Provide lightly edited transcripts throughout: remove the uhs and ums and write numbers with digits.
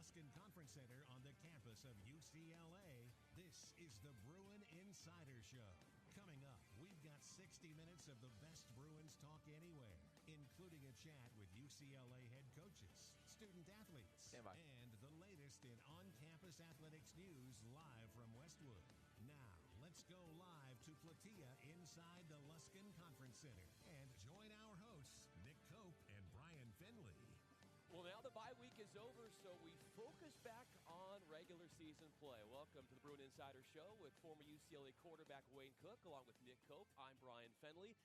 Luskin Conference Center on the campus of UCLA. This is the Bruin Insider Show. Coming up, we've got 60 minutes of the best Bruins talk anywhere, including a chat with UCLA head coaches, student athletes, and the latest in on-campus athletics news live from Westwood. Now, let's go live to Platea inside the Luskin Conference Center and join our hosts, Nick Cope and Brian Finley. Well, now the bye week is over, so we focus back on regular season play. Welcome to the Bruin Insider Show with former UCLA quarterback Wayne Cook, along with Nick Cope. I'm Brian Finley.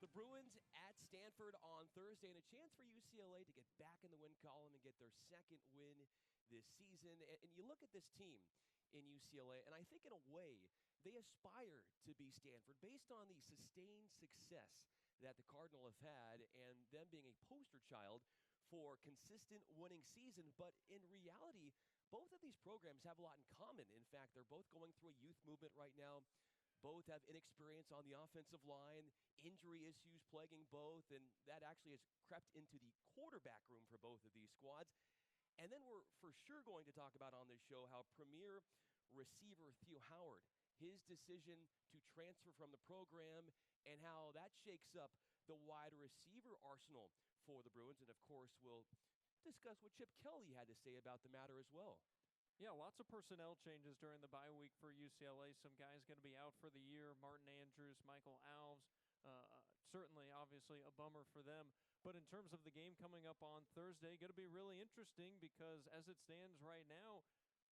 The Bruins at Stanford on Thursday, and a chance for UCLA to get back in the win column and get their second win this season. And you look at this team in UCLA, and I think in a way they aspire to be Stanford based on the sustained success that the Cardinal have had and them being a poster child for consistent winning season. But in reality, both of these programs have a lot in common. In fact, they're both going through a youth movement right now. Both have inexperience on the offensive line, injury issues plaguing both, and that actually has crept into the quarterback room for both of these squads. And then we're for sure going to talk about on this show how premier receiver Theo Howard, his decision to transfer from the program, and how that shakes up the wide receiver arsenal for the Bruins. And of course, we'll discuss what Chip Kelly had to say about the matter as well. Yeah, lots of personnel changes during the bye week for UCLA. Some guys going to be out for the year. Martin Andrews, Michael Alves. Certainly, obviously, a bummer for them. But in terms of the game coming up on Thursday, going to be really interesting because as it stands right now,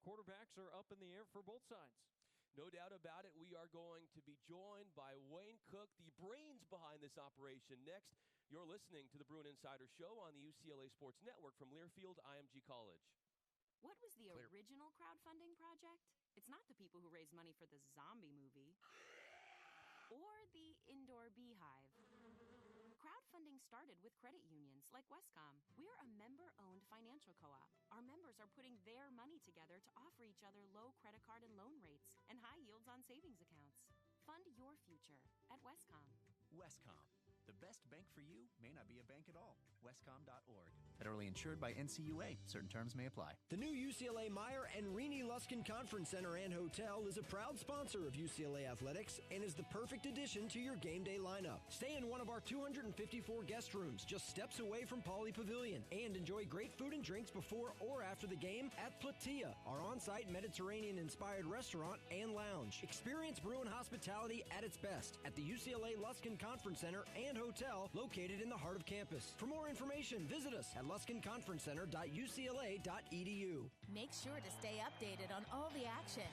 quarterbacks are up in the air for both sides. No doubt about it. We are going to be joined by Wayne Cook, the brains behind this operation. Next, you're listening to the Bruin Insider Show on the UCLA Sports Network from Learfield IMG College. What was the original crowdfunding project? It's not the people who raised money for the zombie movie or the indoor beehive. Crowdfunding started with credit unions like Westcom. We're a member-owned financial co-op. Our members are putting their money together to offer each other low credit card and loan rates and high yields on savings accounts. Fund your future at Westcom. Westcom. The best bank for you may not be a bank at all. Westcom.org. Federally insured by NCUA. Certain terms may apply. The new UCLA Meyer and Renee Luskin Conference Center and Hotel is a proud sponsor of UCLA Athletics and is the perfect addition to your game day lineup. Stay in one of our 254 guest rooms just steps away from Pauley Pavilion and enjoy great food and drinks before or after the game at Platea, our on-site Mediterranean-inspired restaurant and lounge. Experience Bruin hospitality at its best at the UCLA Luskin Conference Center and Hotel located in the heart of campus. For more information, visit us at luskinconferencecenter.ucla.edu. Make sure to stay updated on all the action.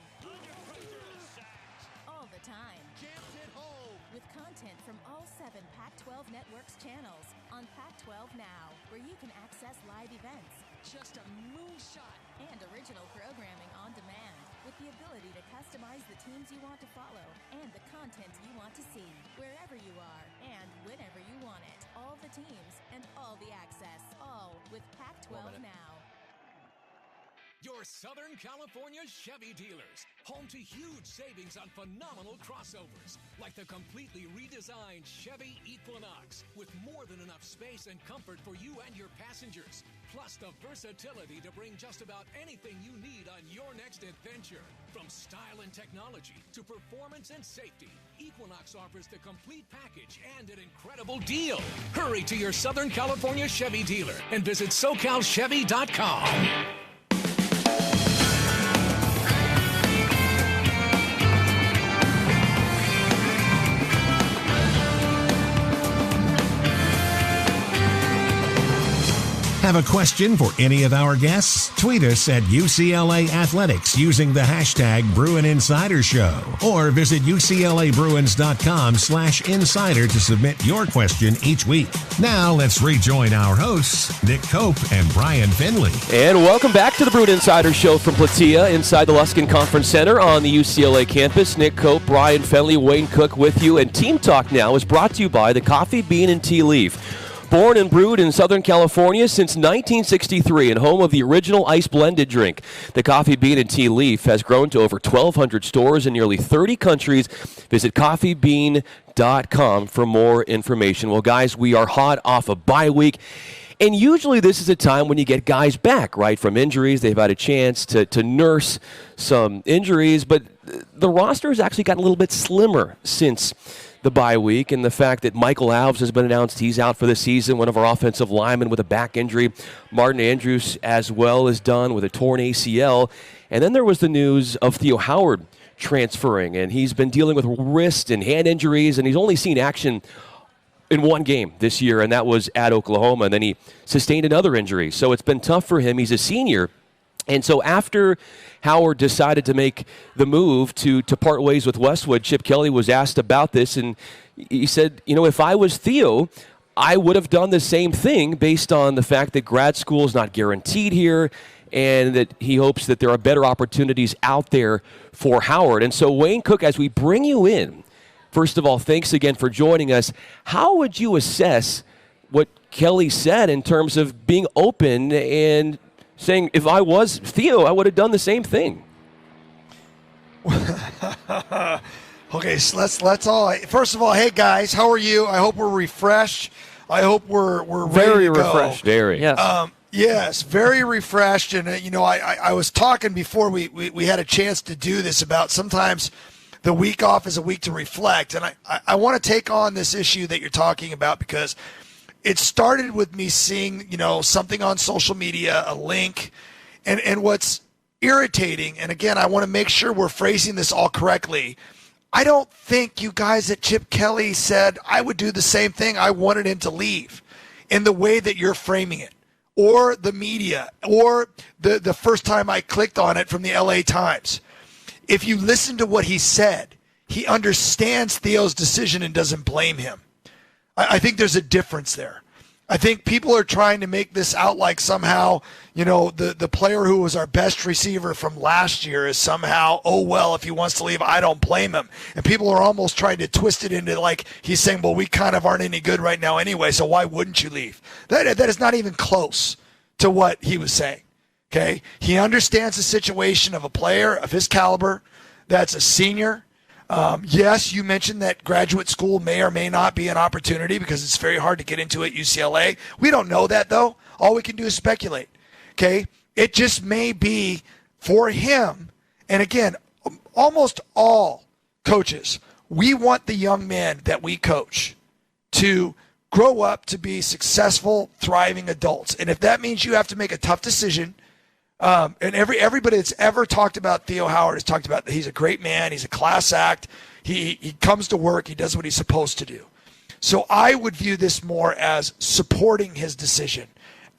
All the time. Jammed it home. With content from all 7 Pac-12 Network's channels on Pac-12 Now, where you can access live events. Just a moonshot. And original programming on demand, with the ability to customize the teams you want to follow and the content you want to see, wherever you are and whenever you want it. All the teams and all the access, all with Pac-12 Now. Your Southern California Chevy dealers, home to huge savings on phenomenal crossovers, like the completely redesigned Chevy Equinox, with more than enough space and comfort for you and your passengers, plus the versatility to bring just about anything you need on your next adventure. From style and technology to performance and safety, Equinox offers the complete package and an incredible deal. Hurry to your Southern California Chevy dealer and visit SoCalChevy.com. Have a question for any of our guests? Tweet us at UCLA Athletics using the hashtag Bruin Insider Show, or visit UCLABruins.com/insider to submit your question each week. Now let's rejoin our hosts, Nick Cope and Brian Finley. And welcome back to the Bruin Insider Show from Platea inside the Luskin Conference Center on the UCLA campus. Nick Cope, Brian Finley, Wayne Cook with you. And Team Talk Now is brought to you by the Coffee Bean and Tea Leaf. Born and brewed in Southern California since 1963 and home of the original ice blended drink, the Coffee Bean and Tea Leaf has grown to over 1,200 stores in nearly 30 countries. Visit coffeebean.com for more information. Well, guys, we are hot off a bye week. And usually this is a time when you get guys back, right, from injuries. They've had a chance to nurse some injuries, but the roster has actually gotten a little bit slimmer since the bye week, and the fact that Michael Alves has been announced he's out for the season, one of our offensive linemen with a back injury. Martin Andrews as well is done with a torn ACL. And then there was the news of Theo Howard transferring, and he's been dealing with wrist and hand injuries, and he's only seen action in one game this year, and that was at Oklahoma, and then he sustained another injury. So it's been tough for him. He's a senior. And so after Howard decided to make the move to part ways with Westwood, Chip Kelly was asked about this, and he said, if I was Theo, I would have done the same thing based on the fact that grad school is not guaranteed here and that he hopes that there are better opportunities out there for Howard. And so, Wayne Cook, as we bring you in, first of all, thanks again for joining us. How would you assess what Kelly said in terms of being open and saying, if I was Theo, I would have done the same thing? Okay, so let's all. First of all, hey guys, how are you? I hope we're refreshed. I hope we're very ready to refreshed. Go. Very. Yes. Yes, very refreshed. And I was talking before we had a chance to do this about sometimes the week off is a week to reflect, and I want to take on this issue that you're talking about because it started with me seeing something on social media, a link, and what's irritating. And again, I want to make sure we're phrasing this all correctly. I don't think you guys at Chip Kelly said I would do the same thing. I wanted him to leave in the way that you're framing it, or the media, or the first time I clicked on it from the LA Times. If you listen to what he said, he understands Theo's decision and doesn't blame him. I think there's a difference there. I think people are trying to make this out like somehow, the player who was our best receiver from last year is somehow, if he wants to leave, I don't blame him. And people are almost trying to twist it into like he's saying, well, we kind of aren't any good right now anyway, so why wouldn't you leave? That is not even close to what he was saying. Okay? He understands the situation of a player of his caliber that's a senior. Yes, you mentioned that graduate school may or may not be an opportunity because it's very hard to get into at UCLA. We don't know that, though. All we can do is speculate. Okay? It just may be for him. And again, almost all coaches, we want the young men that we coach to grow up to be successful, thriving adults. And if that means you have to make a tough decision, and everybody that's ever talked about Theo Howard has talked about that he's a great man, he's a class act, he comes to work, he does what he's supposed to do. So I would view this more as supporting his decision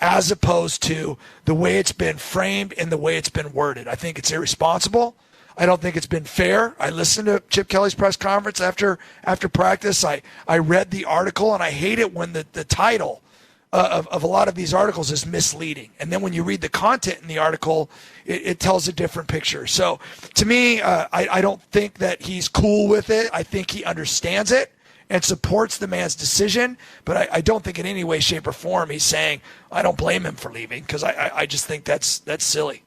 as opposed to the way it's been framed and the way it's been worded. I think it's irresponsible. I don't think it's been fair. I listened to Chip Kelly's press conference after practice. I read the article, and I hate it when the title of a lot of these articles is misleading. And then when you read the content in the article, it tells a different picture. So to me, I don't think that he's cool with it. I think he understands it and supports the man's decision. But I don't think in any way, shape, or form he's saying, I don't blame him for leaving, because I just think that's silly.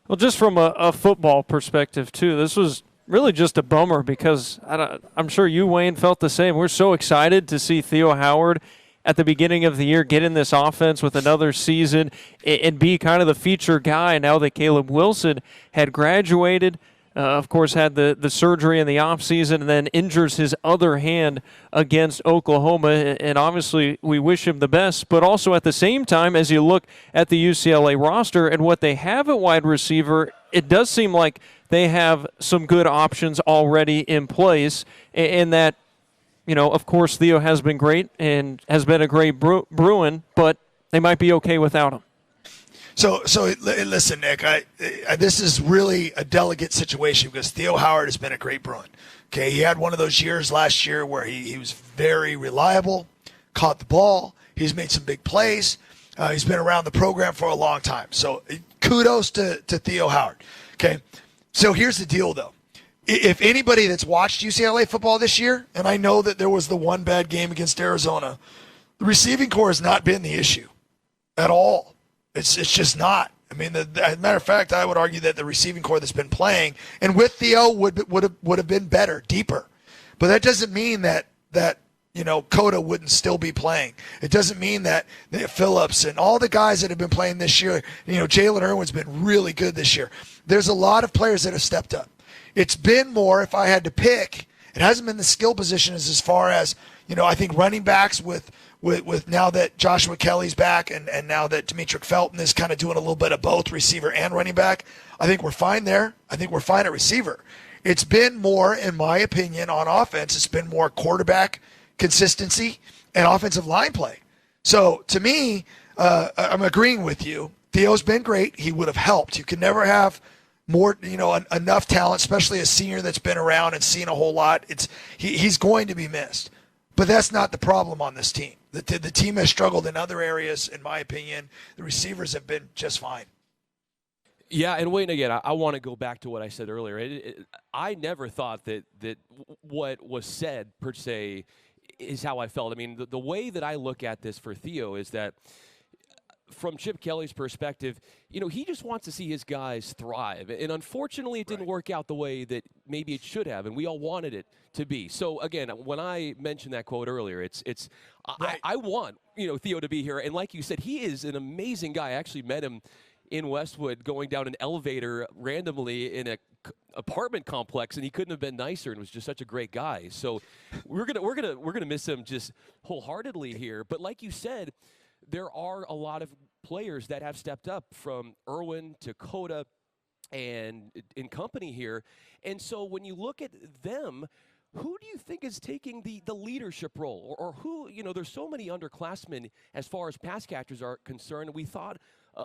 Well, just from a football perspective, too, this was really just a bummer because I'm sure you, Wayne, felt the same. We're so excited to see Theo Howard at the beginning of the year get in this offense with another season and be kind of the feature guy now that Caleb Wilson had graduated, of course had the surgery in the offseason, and then injures his other hand against Oklahoma. And obviously we wish him the best, but also at the same time, as you look at the UCLA roster and what they have at wide receiver, it does seem like they have some good options already in place, and that, of course, Theo has been great and has been a great Bruin, but they might be okay without him. So listen, Nick, this is really a delicate situation because Theo Howard has been a great Bruin. Okay, he had one of those years last year where he was very reliable, caught the ball, he's made some big plays, he's been around the program for a long time. So kudos to Theo Howard. Okay, so here's the deal, though. If anybody that's watched UCLA football this year, and I know that there was the one bad game against Arizona, the receiving core has not been the issue at all. It's just not. I mean, as a matter of fact, I would argue that the receiving core that's been playing, and with Theo would have been better, deeper. But that doesn't mean that Cota wouldn't still be playing. It doesn't mean that Phillips and all the guys that have been playing this year, Jalen Irwin's been really good this year. There's a lot of players that have stepped up. It's been more, if I had to pick, it hasn't been the skill positions as far as, I think running backs with now that Joshua Kelly's back and now that Demetric Felton is kind of doing a little bit of both, receiver and running back, I think we're fine there. I think we're fine at receiver. It's been more, in my opinion, on offense, it's been more quarterback consistency and offensive line play. So to me, I'm agreeing with you. Theo's been great. He would have helped. You can never have more, enough talent, especially a senior that's been around and seen a whole lot. He's going to be missed. But that's not the problem on this team. The team has struggled in other areas, in my opinion. The receivers have been just fine. Yeah, and Wayne, again, I want to go back to what I said earlier. I never thought that what was said, per se, is how I felt. I mean, the way that I look at this for Theo is that from Chip Kelly's perspective, he just wants to see his guys thrive. And unfortunately, it didn't work out the way that maybe it should have, and we all wanted it to be. So, again, when I mentioned that quote earlier, I want, Theo to be here. And like you said, he is an amazing guy. I actually met him in Westwood going down an elevator randomly in a apartment complex, and he couldn't have been nicer and was just such a great guy. So we're gonna miss him just wholeheartedly here. But like you said, there are a lot of players that have stepped up, from Irwin to Cota and in company here. And so when you look at them, who do you think is taking the leadership role? Or who, there's so many underclassmen as far as pass catchers are concerned. We thought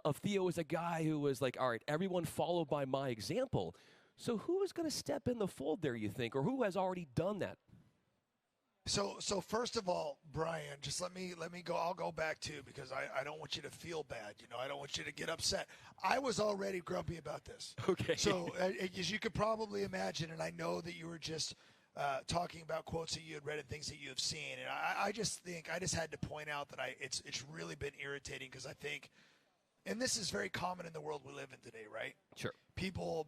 of Theo as a guy who was like, all right, everyone follow by my example. So who is going to step in the fold there, you think, or who has already done that? So first of all, Brian, just let me go. I'll go back too, because I don't want you to feel bad. I don't want you to get upset. I was already grumpy about this. Okay. So as you could probably imagine, and I know that you were just talking about quotes that you had read and things that you have seen, and I just think I just had to point out that it's really been irritating, because I think, and this is very common in the world we live in today, right? Sure. People,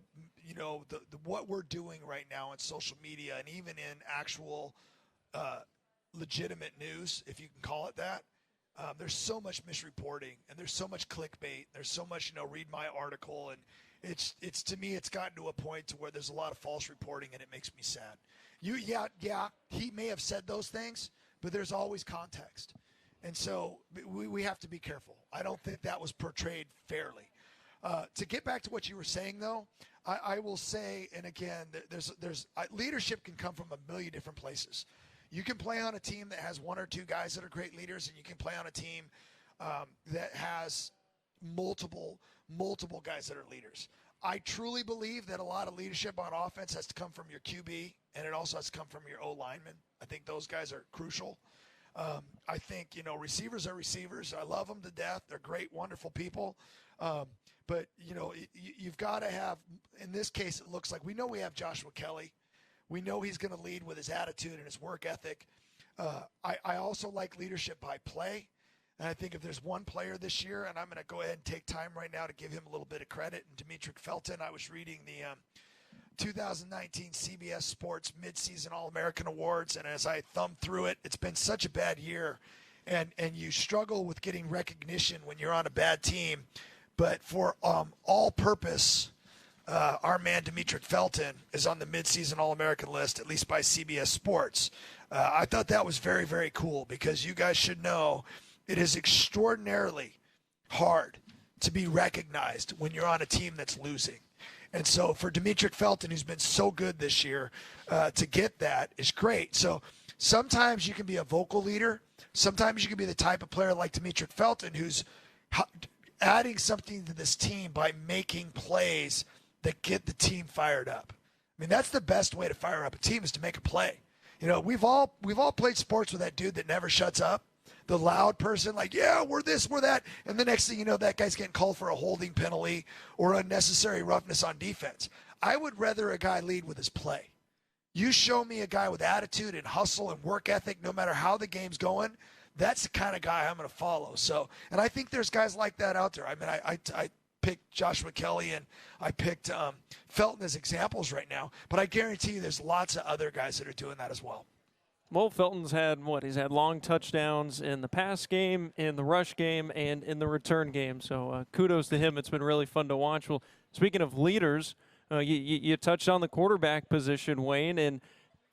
what we're doing right now in social media and even in actual legitimate news, if you can call it that, there's so much misreporting, and there's so much clickbait. There's so much, read my article, and it's to me, it's gotten to a point to where there's a lot of false reporting, and it makes me sad. Yeah, he may have said those things, but there's always context. And so we have to be careful. I don't think that was portrayed fairly. To get back to what you were saying, though, I will say, and again, there's leadership can come from a million different places. You can play on a team that has one or two guys that are great leaders, and you can play on a team that has multiple guys that are leaders. I truly believe that a lot of leadership on offense has to come from your QB, and it also has to come from your O-lineman. I think those guys are crucial. I think, receivers are receivers. I love them to death. They're great, wonderful people. But, you've got to have, in this case, it looks like we know we have Joshua Kelly. We know he's going to lead with his attitude and his work ethic. I also like leadership by play. And I think if there's one player this year, and I'm going to go ahead and take time right now to give him a little bit of credit, and Demetric Felton, I was reading the 2019 CBS Sports Midseason All-American Awards, and as I thumbed through it, it's been such a bad year, and you struggle with getting recognition when you're on a bad team. But for all purpose, our man Demetric Felton is on the midseason All-American list, at least by CBS Sports. I thought that was very, very cool, because you guys should know it is extraordinarily hard to be recognized when you're on a team that's losing. And so for Demetric Felton, who's been so good this year, to get that is great. So sometimes you can be a vocal leader. Sometimes you can be the type of player like Demetric Felton, who's adding something to this team by making plays that get the team fired up. I mean, that's the best way to fire up a team, is to make a play. We've all played sports with that dude that never shuts up. The loud person, like, yeah, we're this, we're that. And the next thing you know, that guy's getting called for a holding penalty or unnecessary roughness on defense. I would rather a guy lead with his play. You show me a guy with attitude and hustle and work ethic, no matter how the game's going, that's the kind of guy I'm going to follow. So, and I think there's guys like that out there. I mean, I picked Joshua Kelly and I picked Felton as examples right now, but I guarantee you there's lots of other guys that are doing that as well. Well, Felton's had he's had long touchdowns in the pass game, in the rush game, and in the return game. So kudos to him. It's been really fun to watch. Well, speaking of leaders, you touched on the quarterback position, Wayne, and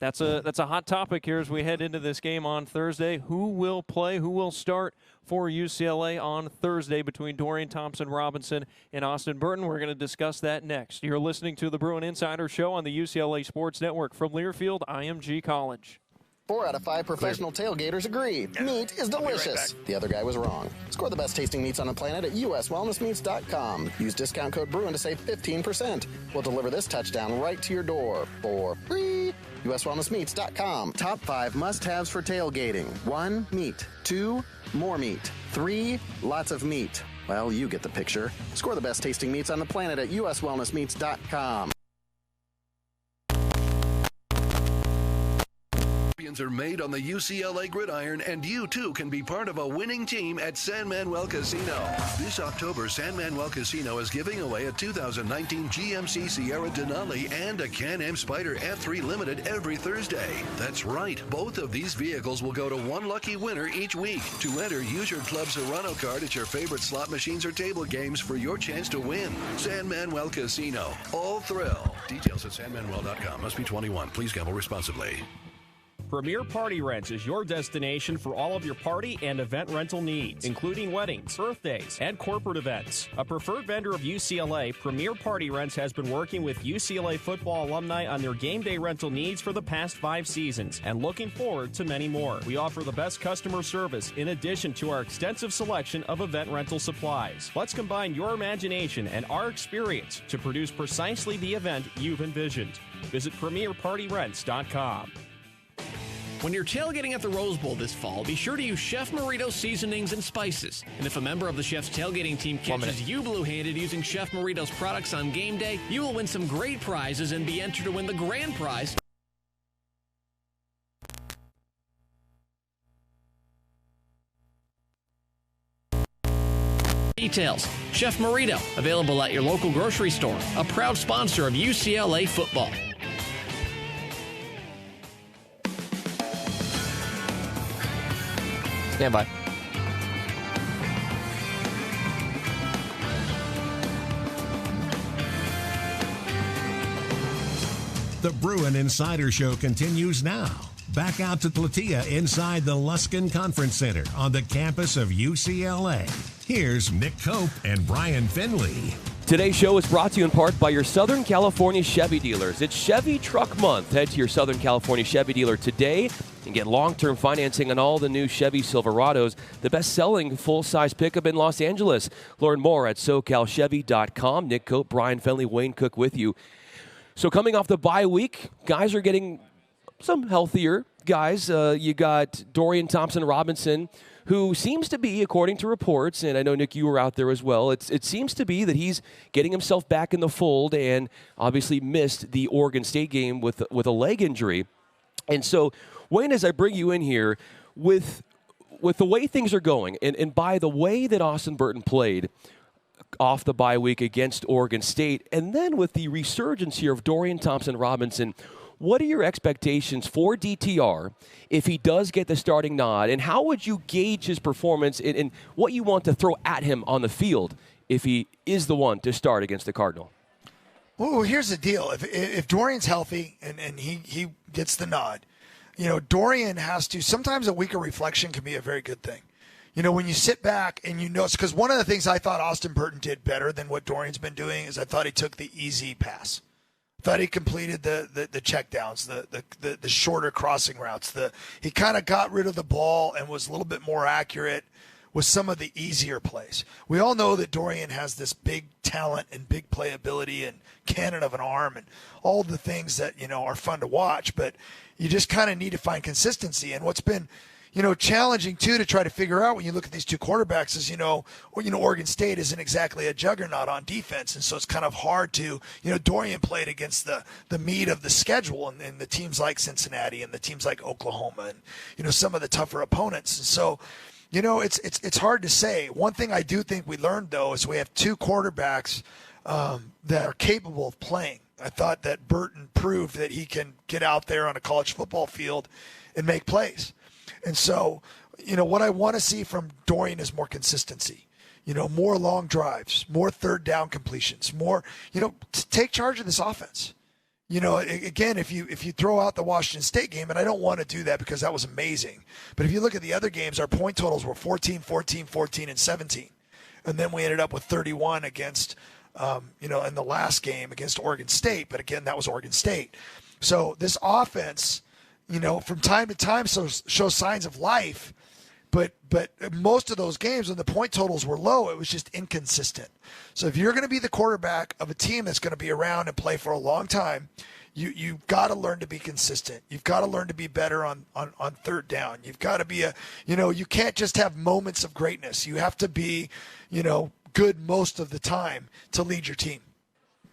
that's a hot topic here as we head into this game on Thursday. Who will play? Who will start for UCLA on Thursday between Dorian Thompson-Robinson and Austin Burton? We're going to discuss that next. You're listening to the Bruin Insider Show on the UCLA Sports Network from Learfield IMG College. 4 out of 5 professional tailgaters agree. Meat is delicious. The other guy was wrong. Score the best tasting meats on the planet at uswellnessmeats.com. Use discount code Bruin to save 15%. We'll deliver this touchdown right to your door for free. uswellnessmeats.com. Top 5 must-haves for tailgating. 1, meat. 2, more meat. 3, lots of meat. Well, you get the picture. Score the best tasting meats on the planet at uswellnessmeats.com. Are made on the UCLA gridiron, and you too can be part of a winning team at San Manuel Casino. This October, San Manuel Casino is giving away a 2019 GMC Sierra Denali and a Can-Am Spyder F3 Limited every Thursday. That's right, both of these vehicles will go to one lucky winner each week. To enter, use your Club Serrano card at your favorite slot machines or table games for your chance to win. San Manuel Casino, all thrill. Details at sanmanuel.com. Must be 21. Please gamble responsibly. Premier Party Rents is your destination for all of your party and event rental needs, including weddings, birthdays, and corporate events. A preferred vendor of UCLA, Premier Party Rents has been working with UCLA football alumni on their game day rental needs for the past 5 seasons and looking forward to many more. We offer the best customer service in addition to our extensive selection of event rental supplies. Let's combine your imagination and our experience to produce precisely the event you've envisioned. Visit PremierPartyRents.com. When you're tailgating at the Rose Bowl this fall, be sure to use Chef Marito's seasonings and spices. And if a member of the Chef's tailgating team catches you blue-handed using Chef Marito's products on game day, you will win some great prizes and be entered to win the grand prize. Details. Chef Marito, available at your local grocery store, a proud sponsor of UCLA football. Stand by. The Bruin Insider Show continues now. Back out to Platea inside the Luskin Conference Center on the campus of UCLA. Here's Nick Cope and Brian Finley. Today's show is brought to you in part by your Southern California Chevy dealers. It's Chevy Truck Month. Head to your Southern California Chevy dealer today and get long-term financing on all the new Chevy Silverados, the best-selling full-size pickup in Los Angeles. Learn more at SoCalChevy.com. Nick Cope, Brian Finley, Wayne Cook with you. So coming off the bye week, guys are getting some healthier guys. You got Dorian Thompson-Robinson, who seems to be, according to reports, and I know, Nick, you were out there as well, it seems to be that he's getting himself back in the fold and obviously missed the Oregon State game with a leg injury. And so, Wayne, as I bring you in here, with the way things are going, and by the way that Austin Burton played off the bye week against Oregon State, and then with the resurgence here of Dorian Thompson-Robinson, what are your expectations for DTR if he does get the starting nod, and how would you gauge his performance and what you want to throw at him on the field if he is the one to start against the Cardinal? Well, here's the deal. If Dorian's healthy and he gets the nod, Dorian has to – sometimes a week of reflection can be a very good thing. When you sit back and because one of the things I thought Austin Burton did better than what Dorian's been doing is I thought he took the easy pass. Thought he completed the checkdowns, the shorter crossing routes. He kind of got rid of the ball and was a little bit more accurate with some of the easier plays. We all know that Dorian has this big talent and big playability and cannon of an arm and all the things that are fun to watch, but you just kind of need to find consistency. And what's been challenging too to try to figure out when you look at these two quarterbacks is, Oregon State isn't exactly a juggernaut on defense. And so it's kind of hard to, Dorian played against the meat of the schedule and the teams like Cincinnati and the teams like Oklahoma and, some of the tougher opponents. And so, it's hard to say. One thing I do think we learned though, is we have two quarterbacks that are capable of playing. I thought that Burton proved that he can get out there on a college football field and make plays. And so, what I want to see from Dorian is more consistency. More long drives, more third down completions, more, take charge of this offense. Again, if you throw out the Washington State game, and I don't want to do that because that was amazing, but if you look at the other games, our point totals were 14, 14, 14, and 17. And then we ended up with 31 against, in the last game against Oregon State. But again, that was Oregon State. So this offense, from time to time shows signs of life. But most of those games when the point totals were low, it was just inconsistent. So if you're going to be the quarterback of a team that's going to be around and play for a long time, you've got to learn to be consistent. You've got to learn to be better on third down. You've got to be you can't just have moments of greatness. You have to be, good most of the time to lead your team.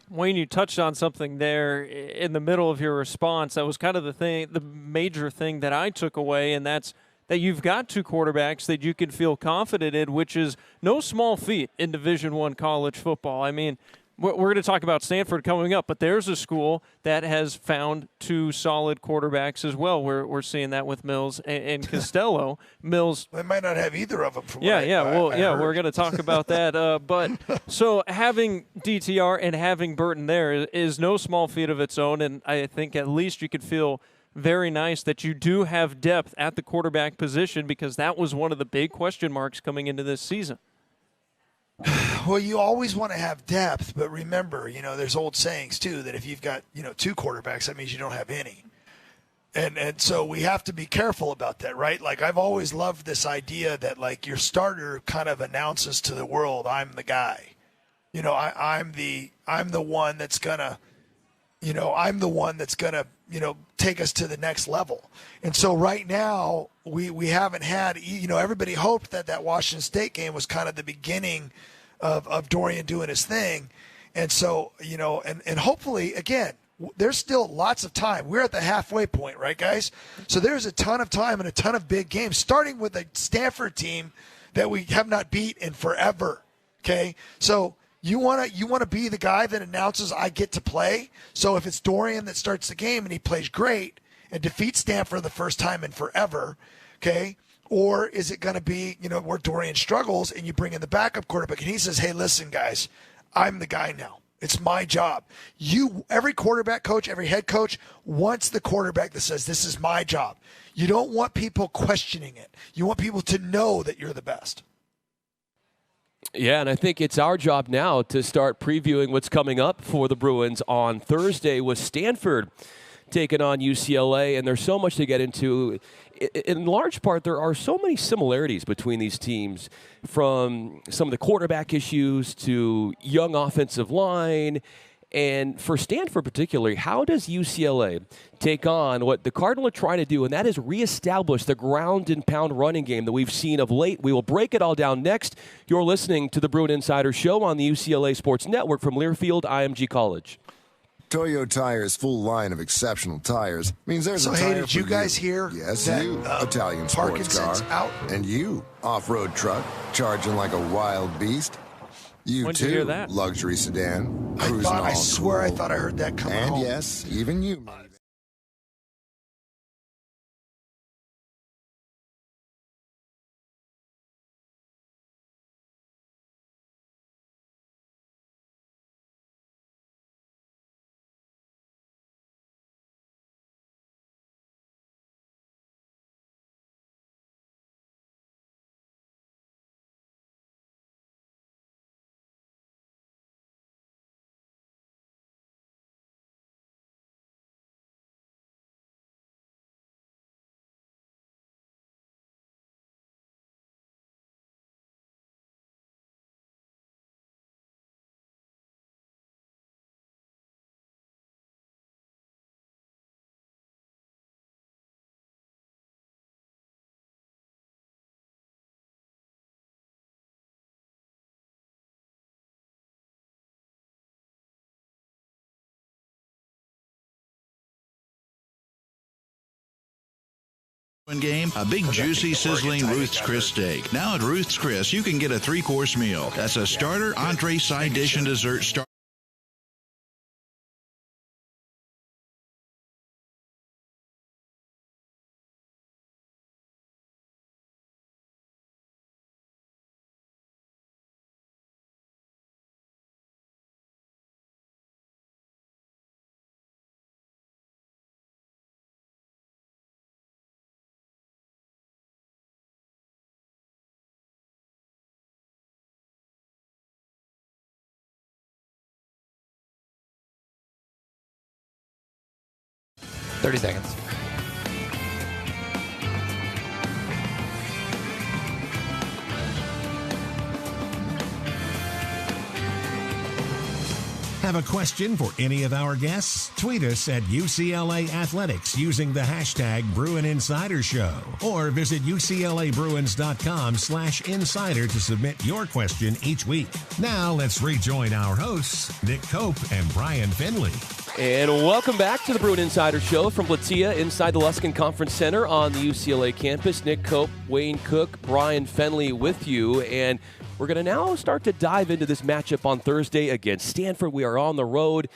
Wayne, you touched on something there in the middle of your response. That was kind of the major thing that I took away, and that's that you've got two quarterbacks that you can feel confident in, which is no small feat in Division I college football. I mean, we're going to talk about Stanford coming up, but there's a school that has found two solid quarterbacks as well. We're seeing that with Mills and Costello. Mills, they might not have either of them. We're going to talk about that. But so having DTR and having Burton there is no small feat of its own, and I think at least you could feel very nice that you do have depth at the quarterback position, because that was one of the big question marks coming into this season. Well, you always want to have depth, but remember, there's old sayings too that if you've got, two quarterbacks, that means you don't have any. And so we have to be careful about that, right? Like, I've always loved this idea that, like, your starter kind of announces to the world, I'm the guy. I'm the one that's gonna, take us to the next level. And so right now we haven't had, everybody hoped that Washington State game was kind of the beginning of Dorian doing his thing. And so, and hopefully, again, there's still lots of time. We're at the halfway point, right, guys? So there's a ton of time and a ton of big games, starting with a Stanford team that we have not beat in forever, okay? So you want to be the guy that announces I get to play. So if it's Dorian that starts the game and he plays great and defeats Stanford the first time in forever, okay? Or is it going to be, where Dorian struggles and you bring in the backup quarterback and he says, hey, listen, guys, I'm the guy now. It's my job. Every quarterback coach, every head coach wants the quarterback that says, this is my job. You don't want people questioning it. You want people to know that you're the best. Yeah, and I think it's our job now to start previewing what's coming up for the Bruins on Thursday with Stanford taking on UCLA, and there's so much to get into. In large part, there are so many similarities between these teams, from some of the quarterback issues to young offensive line. And for Stanford particularly, how does UCLA take on what the Cardinals are trying to do, and that is reestablish the ground and pound running game that we've seen of late? We will break it all down next. You're listening to the Bruin Insider Show on the UCLA Sports Network from Learfield IMG College. Toyo Tire's full line of exceptional tires means there's a tire for you. So, hey, did you guys hear Yes, that, you, Italian sports Parkinson's car. out? And you, off-road truck, charging like a wild beast. You When'd too, you hear that? luxury sedan, cruising all I swear cool. I thought I heard that coming And home. yes, even you. Game, a big, juicy, sizzling Ruth's Chris steak. Now at Ruth's Chris, you can get a 3-course meal. That's a starter, entree, side dish, and dessert. 30 seconds. Have a question for any of our guests? Tweet us at UCLA Athletics using the hashtag Bruin Insider Show, or visit UCLABruins.com/insider to submit your question each week. Now let's rejoin our hosts, Nick Cope and Brian Finley. And welcome back to the Bruin Insider Show from Platia inside the Luskin Conference Center on the UCLA campus. Nick Cope, Wayne Cook, Brian Finley with you. And we're going to now start to dive into this matchup on Thursday against Stanford. We are on the road.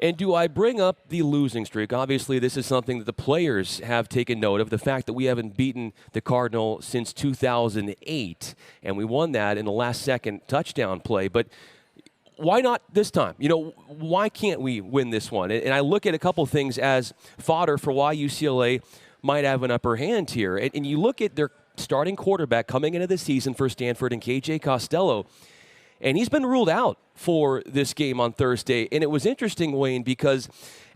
And do I bring up the losing streak? Obviously, this is something that the players have taken note of, the fact that we haven't beaten the Cardinal since 2008. And we won that in the last-second touchdown play. But why not this time? Why can't we win this one? And I look at a couple things as fodder for why UCLA might have an upper hand here. And you look at their starting quarterback coming into the season for Stanford and KJ Costello, and he's been ruled out for this game on Thursday. And it was interesting, Wayne, because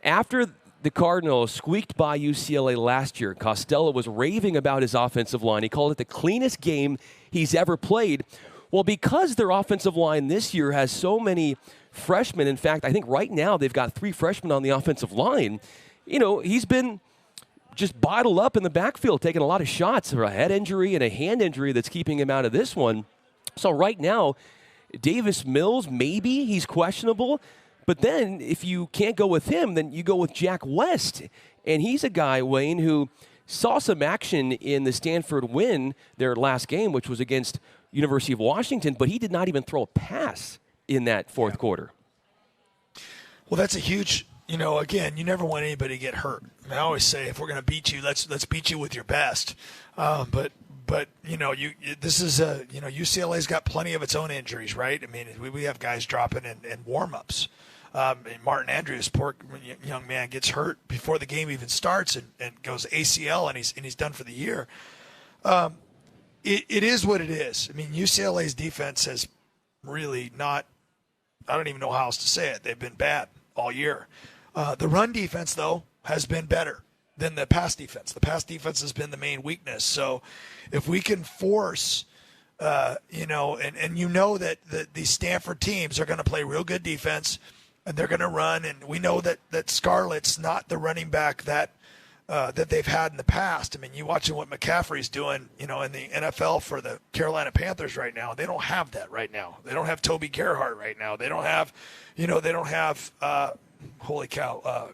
after the Cardinals squeaked by UCLA last year, Costello was raving about his offensive line. He called it the cleanest game he's ever played. Well, because their offensive line this year has so many freshmen, in fact, I think right now they've got 3 freshmen on the offensive line, he's been just bottled up in the backfield, taking a lot of shots for a head injury and a hand injury that's keeping him out of this one. So right now, Davis Mills, maybe he's questionable. But then if you can't go with him, then you go with Jack West. And he's a guy, Wayne, who saw some action in the Stanford win, their last game, which was against University of Washington, but he did not even throw a pass in that fourth quarter. Well, that's a huge, again, you never want anybody to get hurt. I always say, if we're going to beat you, let's beat you with your best. But this is UCLA's got plenty of its own injuries, right? I mean, we have guys dropping in warm-ups. Martin Andrews, poor young man, gets hurt before the game even starts and goes ACL, and he's done for the year. It is what it is. I mean, UCLA's defense has really not – I don't even know how else to say it. They've been bad all year. The run defense, though, has been better than the pass defense. The pass defense has been the main weakness. So if we can force that these Stanford teams are going to play real good defense and they're going to run, and we know that Scarlett's not the running back that they've had in the past. I mean, you watching what McCaffrey's doing, in the NFL for the Carolina Panthers right now. They don't have that right now. They don't have Toby Gerhart right now. They don't have, holy cow.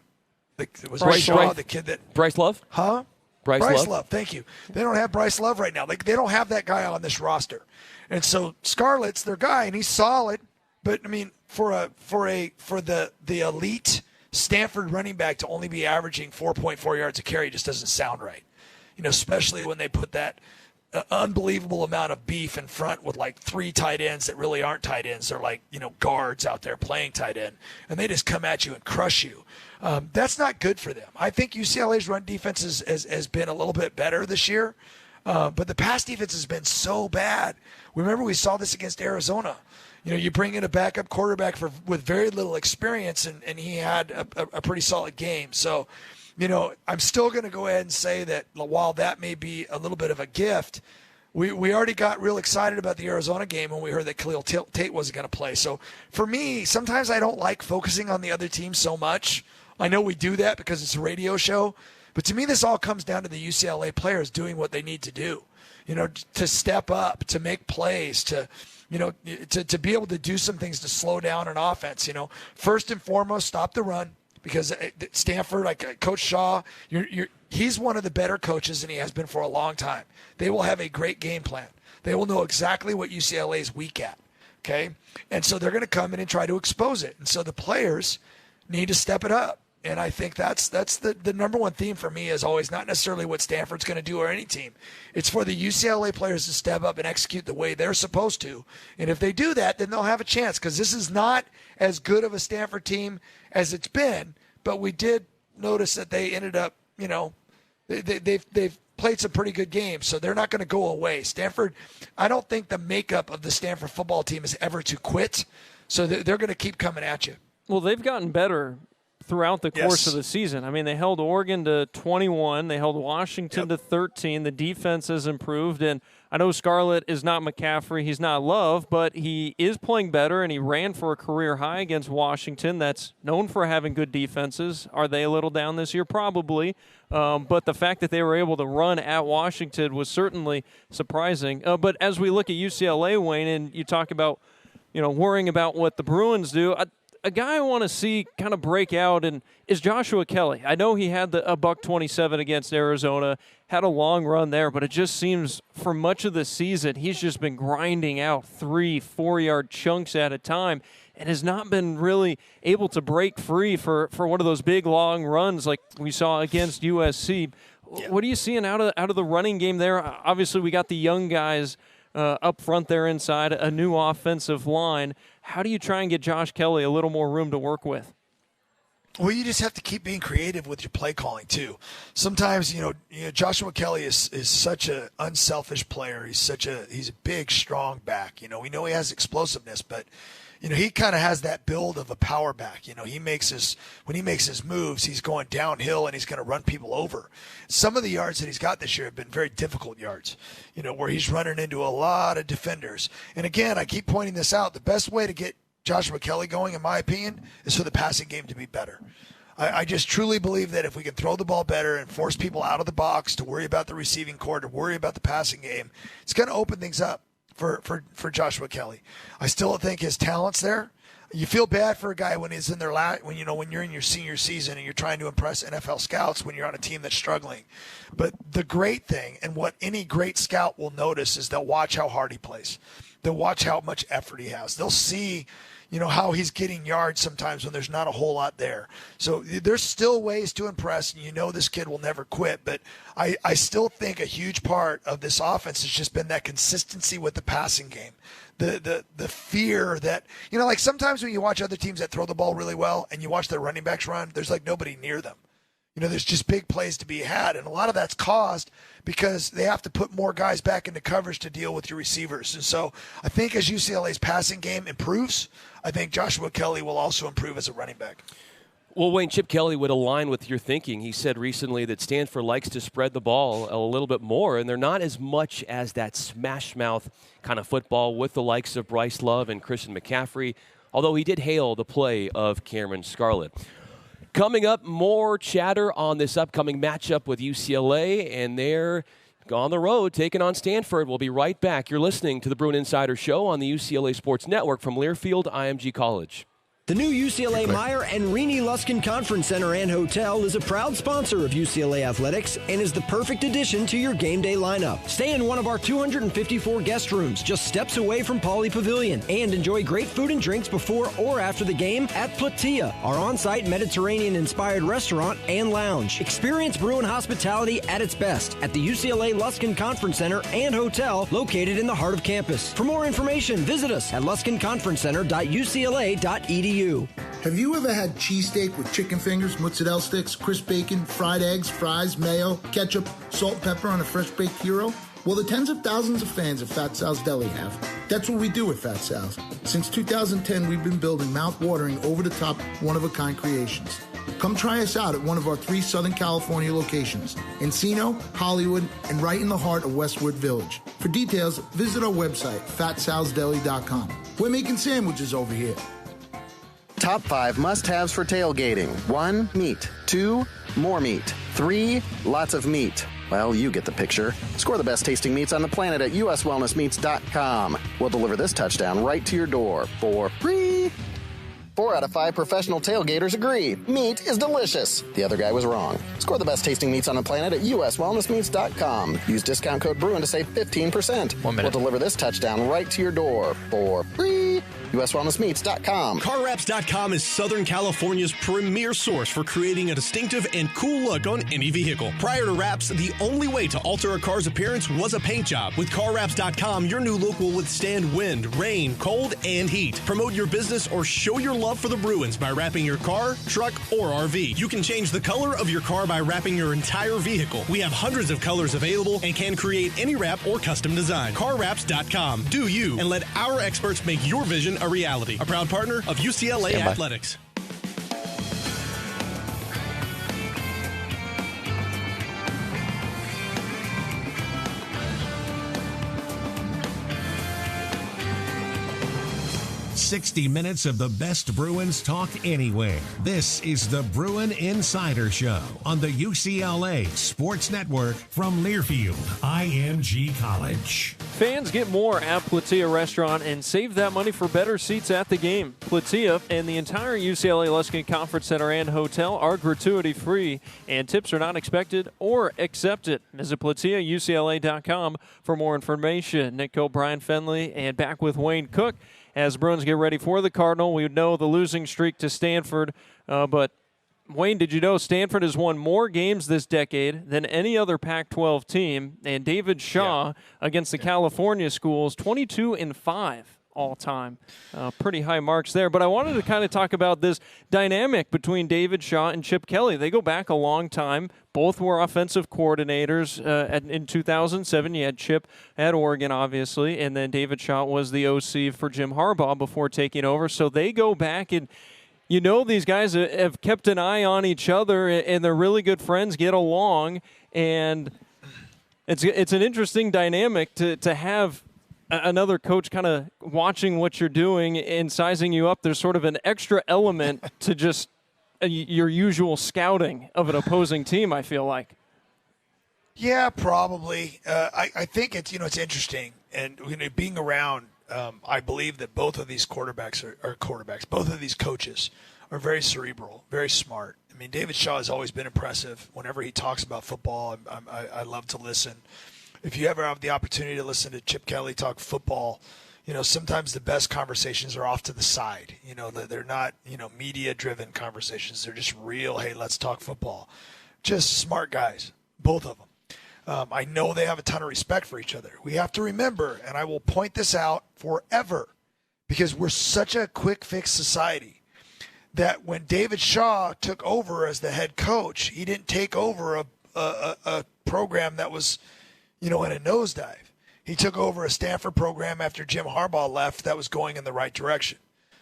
Was Bryce Shaw, the kid that Bryce Love? Huh? Bryce Love. Thank you. They don't have Bryce Love right now. They don't have that guy on this roster. And so Scarlett's their guy, and he's solid. But I mean, for the elite Stanford running back to only be averaging 4.4 yards a carry just doesn't sound right. Especially when they put that unbelievable amount of beef in front with like 3 tight ends that really aren't tight ends. They're like, guards out there playing tight end, and they just come at you and crush you. That's not good for them. I think UCLA's run defense has been a little bit better this year, but the pass defense has been so bad. Remember, we saw this against Arizona. You bring in a backup quarterback with very little experience, and he had a pretty solid game. So, I'm still going to go ahead and say that while that may be a little bit of a gift, we already got real excited about the Arizona game when we heard that Khalil Tate wasn't going to play. So for me, sometimes I don't like focusing on the other team so much. I know we do that because it's a radio show, but to me this all comes down to the UCLA players doing what they need to do, to step up, to make plays, to be able to do some things to slow down an offense. First and foremost, stop the run. Because Stanford, like Coach Shaw, he's one of the better coaches, and he has been for a long time. They will have a great game plan. They will know exactly what UCLA is weak at, okay? And so they're going to come in and try to expose it. And so the players need to step it up. And I think that's the number one theme for me is always not necessarily what Stanford's going to do or any team. It's for the UCLA players to step up and execute the way they're supposed to. And if they do that, then they'll have a chance, because this is not as good of a Stanford team as it's been. But we did notice that they ended up, they've played some pretty good games, so they're not going to go away. Stanford, I don't think the makeup of the Stanford football team is ever to quit, so they're going to keep coming at you. Well, they've gotten better throughout the course of the season. I mean, they held Oregon to 21. They held Washington to 13. The defense has improved, and I know Scarlett is not McCaffrey. He's not Love, but he is playing better, and he ran for a career high against Washington. That's known for having good defenses. Are they a little down this year? Probably. But the fact that they were able to run at Washington was certainly surprising. But as we look at UCLA, Wayne, and you talk about, worrying about what the Bruins do, a guy I want to see kind of break out and is Joshua Kelly. I know he had a $127 against Arizona, had a long run there, but it just seems for much of the season he's just been grinding out 3-4 yard chunks at a time and has not been really able to break free for one of those big long runs like we saw against USC. Yeah. What are you seeing out of the running game there? Obviously, we got the young guys up front there inside, a new offensive line. How do you try and get Josh Kelly a little more room to work with? Well, you just have to keep being creative with your play calling too. Sometimes, Joshua Kelly is such an unselfish player. He's a big, strong back. We know he has explosiveness, but he kind of has that build of a power back. When he makes his moves, he's going downhill and he's going to run people over. Some of the yards that he's got this year have been very difficult yards, where he's running into a lot of defenders. And again, I keep pointing this out. The best way to get Joshua Kelly going, in my opinion, is for the passing game to be better. I just truly believe that if we can throw the ball better and force people out of the box to worry about the receiving core, to worry about the passing game, it's going to open things up for Joshua Kelly. I still think his talent's there. You feel bad for a guy when he's in their when you're in your senior season and you're trying to impress NFL scouts when you're on a team that's struggling. But the great thing, and what any great scout will notice, is they'll watch how hard he plays. They'll watch how much effort he has. They'll see, how he's getting yards sometimes when there's not a whole lot there. So there's still ways to impress, and this kid will never quit. But I still think a huge part of this offense has just been that consistency with the passing game. The fear that, like sometimes when you watch other teams that throw the ball really well and you watch their running backs run, there's like nobody near them. There's just big plays to be had. And a lot of that's caused because they have to put more guys back into coverage to deal with your receivers. And so I think as UCLA's passing game improves, I think Joshua Kelly will also improve as a running back. Well, Wayne, Chip Kelly would align with your thinking. He said recently that Stanford likes to spread the ball a little bit more, and they're not as much as that smash mouth kind of football with the likes of Bryce Love and Christian McCaffrey, although he did hail the play of Cameron Scarlett. Coming up, more chatter on this upcoming matchup with UCLA, and they're on the road taking on Stanford. We'll be right back. You're listening to the Bruin Insider Show on the UCLA Sports Network from Learfield IMG College. The new UCLA Meyer and Renee Luskin Conference Center and Hotel is a proud sponsor of UCLA Athletics and is the perfect addition to your game day lineup. Stay in one of our 254 guest rooms just steps away from Pauley Pavilion and enjoy great food and drinks before or after the game at Platia, our on-site Mediterranean-inspired restaurant and lounge. Experience Bruin hospitality at its best at the UCLA Luskin Conference Center and Hotel located in the heart of campus. For more information, visit us at luskinconferencecenter.ucla.edu. Have you ever had cheesesteak with chicken fingers, mozzarella sticks, crisp bacon, fried eggs, fries, mayo, ketchup, salt and pepper on a fresh baked hero? Well, the tens of thousands of fans of Fat Sal's Deli have. That's what we do at Fat Sal's. Since 2010, we've been building mouth-watering, over-the-top, one-of-a-kind creations. Come try us out at one of our 3 Southern California locations, Encino, Hollywood, and right in the heart of Westwood Village. For details, visit our website, fatsalsdeli.com. We're making sandwiches over here. Top 5 must-haves for tailgating. 1, meat. 2, more meat. 3, lots of meat. Well, you get the picture. Score the best tasting meats on the planet at uswellnessmeats.com. We'll deliver this touchdown right to your door for free. 4 out of 5 professional tailgaters agree. Meat is delicious. The other guy was wrong. Score the best tasting meats on the planet at uswellnessmeats.com. Use discount code Bruin to save 15%. 1 minute. We'll deliver this touchdown right to your door for free. uswellnessmeats.com. CarWraps.com is Southern California's premier source for creating a distinctive and cool look on any vehicle. Prior to wraps, the only way to alter a car's appearance was a paint job. With CarWraps.com, your new look will withstand wind, rain, cold, and heat. Promote your business or show your love for the Bruins by wrapping your car, truck, or RV. You can change the color of your car by wrapping your entire vehicle. We have hundreds of colors available and can create any wrap or custom design. CarWraps.com. Do you, and let our experts make your vision a reality. A proud partner of UCLA Athletics. 60 minutes of the best Bruins talk anywhere. This is the Bruin Insider Show on the UCLA Sports Network from Learfield, IMG College. Fans get more at Platia Restaurant and save that money for better seats at the game. Platia and the entire UCLA Luskin Conference Center and Hotel are gratuity-free, and tips are not expected or accepted. Visit PlatiaUCLA.com for more information. Nick Cope, Brian Fenley, and back with Wayne Cook as Bruins get ready for the Cardinal. We know the losing streak to Stanford, but Wayne, did you know Stanford has won more games this decade than any other Pac-12 team? And David Shaw against the California schools, 22-5 all time. Pretty high marks there. But I wanted to kind of talk about this dynamic between David Shaw and Chip Kelly. They go back a long time. Both were offensive coordinators. In 2007, you had Chip at Oregon, obviously, and then David Shaw was the OC for Jim Harbaugh before taking over. So they go back and you know these guys have kept an eye on each other, and they're really good friends, get along, and it's an interesting dynamic to have another coach kind of watching what you're doing and sizing you up. There's sort of an extra element to just your usual scouting of an opposing team, I feel like. Yeah, probably. I think it's interesting, and being around. I believe that both of these quarterbacks are quarterbacks. Both of these coaches are very cerebral, very smart. I mean, David Shaw has always been impressive. Whenever he talks about football, I love to listen. If you ever have the opportunity to listen to Chip Kelly talk football, sometimes the best conversations are off to the side. They're not, media-driven conversations. They're just real, hey, let's talk football. Just smart guys, both of them. I know they have a ton of respect for each other. We have to remember, and I will point this out forever, because we're such a quick-fix society, that when David Shaw took over as the head coach, he didn't take over a program that was, in a nosedive. He took over a Stanford program after Jim Harbaugh left that was going in the right direction.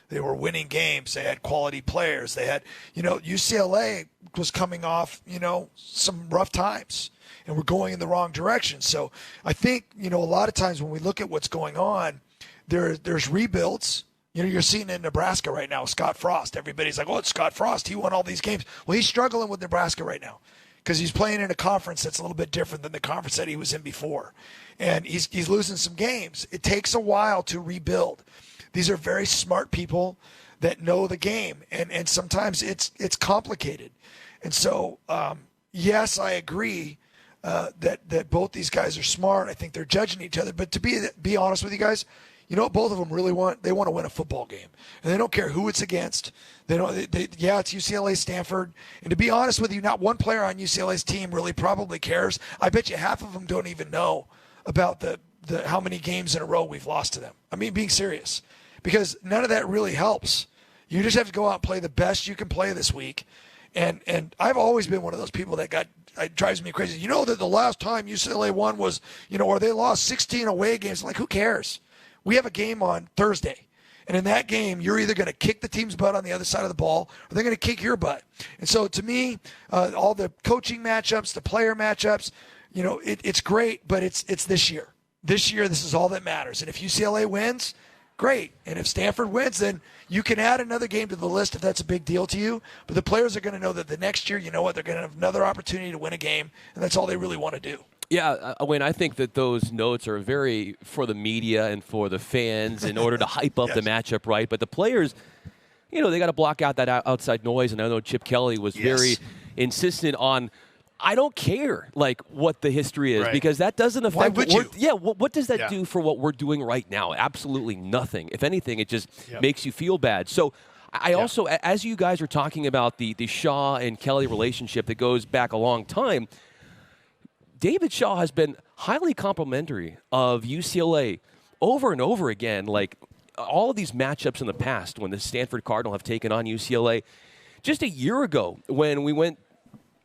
They were winning games. They had quality players. They had, UCLA was coming off, some rough times. And we're going in the wrong direction. So I think, a lot of times when we look at what's going on, there's rebuilds. You're seeing in Nebraska right now, Scott Frost. Everybody's like, oh, it's Scott Frost. He won all these games. Well, he's struggling with Nebraska right now because he's playing in a conference that's a little bit different than the conference that he was in before. And he's losing some games. It takes a while to rebuild. These are very smart people that know the game. And sometimes it's complicated. And so, yes, I agree. That both these guys are smart. I think they're judging each other. But to be honest with you guys, what both of them really want? They want to win a football game, and they don't care who it's against. It's UCLA, Stanford. And to be honest with you, not one player on UCLA's team really probably cares. I bet you half of them don't even know about the how many games in a row we've lost to them. I mean, being serious, because none of that really helps. You just have to go out and play the best you can play this week. And I've always been one of those people that it drives me crazy. That the last time UCLA won was, or they lost 16 away games. Like, who cares? We have a game on Thursday. And in that game, you're either going to kick the team's butt on the other side of the ball, or they're going to kick your butt. And so to me, all the coaching matchups, the player matchups, it's great, but it's this year. This year, this is all that matters. And if UCLA wins, great. And if Stanford wins, then you can add another game to the list if that's a big deal to you. But the players are going to know that the next year, they're going to have another opportunity to win a game, and that's all they really want to do. Yeah, Wayne, I think that those notes are very for the media and for the fans in order to hype up the matchup, right? But the players, they got to block out that outside noise. And I know Chip Kelly was very insistent on, I don't care, what the history is, because that doesn't affect. Why would you? Yeah, what does that do for what we're doing right now? Absolutely nothing. If anything, it just makes you feel bad. So I also, as you guys are talking about the Shaw and Kelly relationship that goes back a long time, David Shaw has been highly complimentary of UCLA over and over again, all of these matchups in the past when the Stanford Cardinal have taken on UCLA. Just a year ago when we went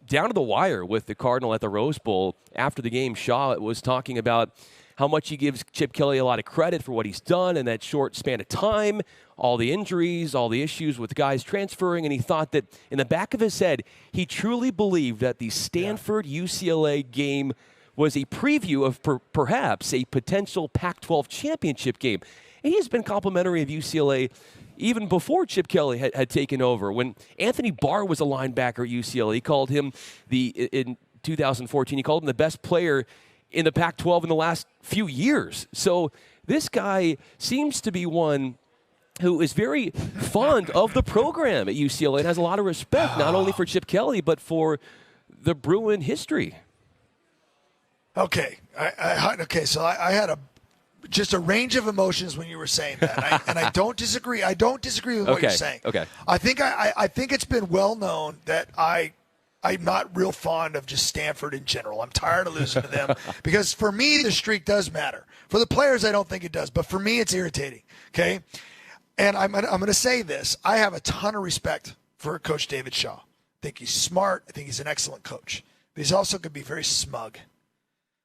down to the wire with the Cardinal at the Rose Bowl, after the game, Shaw was talking about how much he gives Chip Kelly a lot of credit for what he's done in that short span of time, all the injuries, all the issues with guys transferring, and he thought that in the back of his head, he truly believed that the Stanford-UCLA game was a preview of perhaps a potential Pac-12 championship game. And he has been complimentary of UCLA even before Chip Kelly had taken over. When Anthony Barr was a linebacker at UCLA, he called him in 2014, he called him the best player in the Pac-12 in the last few years. So this guy seems to be one who is very fond of the program at UCLA and has a lot of respect, not only for Chip Kelly, but for the Bruin history. Okay. So I had just a range of emotions when you were saying that. And I don't disagree. I don't disagree with what you're saying. Okay. I think it's been well known that I'm not real fond of just Stanford in general. I'm tired of losing to them because for me, the streak does matter. For the players, I don't think it does. But for me, it's irritating. Okay. And I'm going to say this. I have a ton of respect for Coach David Shaw. I think he's smart. I think he's an excellent coach. But he's also going to be very smug.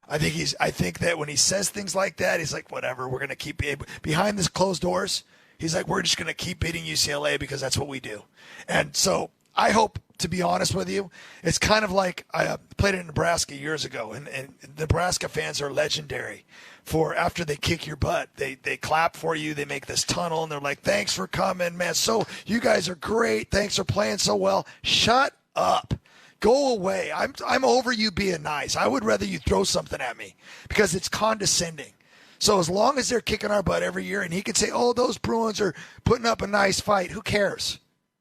I think that when he says things like that, he's like, whatever, we're going to keep behind this closed doors. He's like, we're just going to keep beating UCLA because that's what we do. And so I hope, to be honest with you, it's kind of like I played in Nebraska years ago, and Nebraska fans are legendary for after they kick your butt. They clap for you. They make this tunnel, and they're like, thanks for coming, man. So you guys are great. Thanks for playing so well. Shut up. Go away. I'm over you being nice. I would rather you throw something at me because it's condescending. So as long as they're kicking our butt every year and he could say, oh, those Bruins are putting up a nice fight, who cares,